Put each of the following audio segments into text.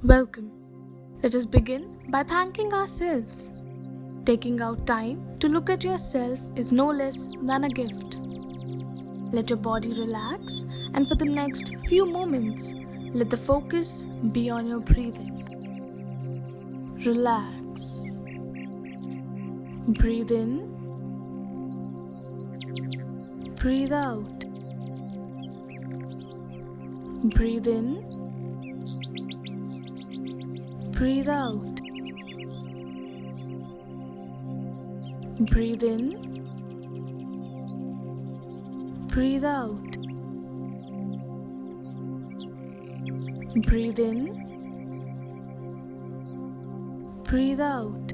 Welcome. Let us begin by thanking ourselves. Taking out time to look at yourself is no less than a gift. Let your body relax, and for the next few moments, let the focus be on your breathing. Relax. Breathe in. Breathe out. Breathe in. Breathe out. Breathe in. Breathe out. Breathe in. Breathe out.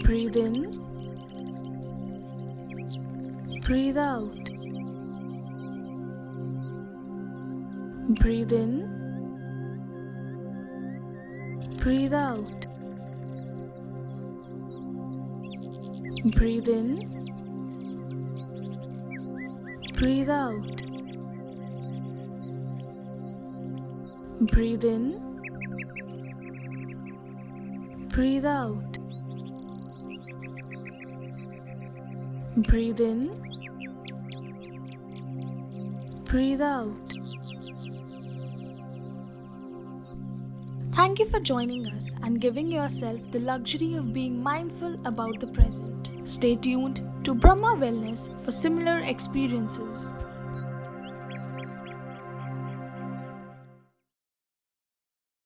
Breathe in. Breathe out. Breathe in. Breathe out. Breathe in. Breathe out. Breathe in. Breathe out. Breathe in. Breathe out. Thank you for joining us and giving yourself the luxury of being mindful about the present. Stay tuned to Brahma Wellness for similar experiences.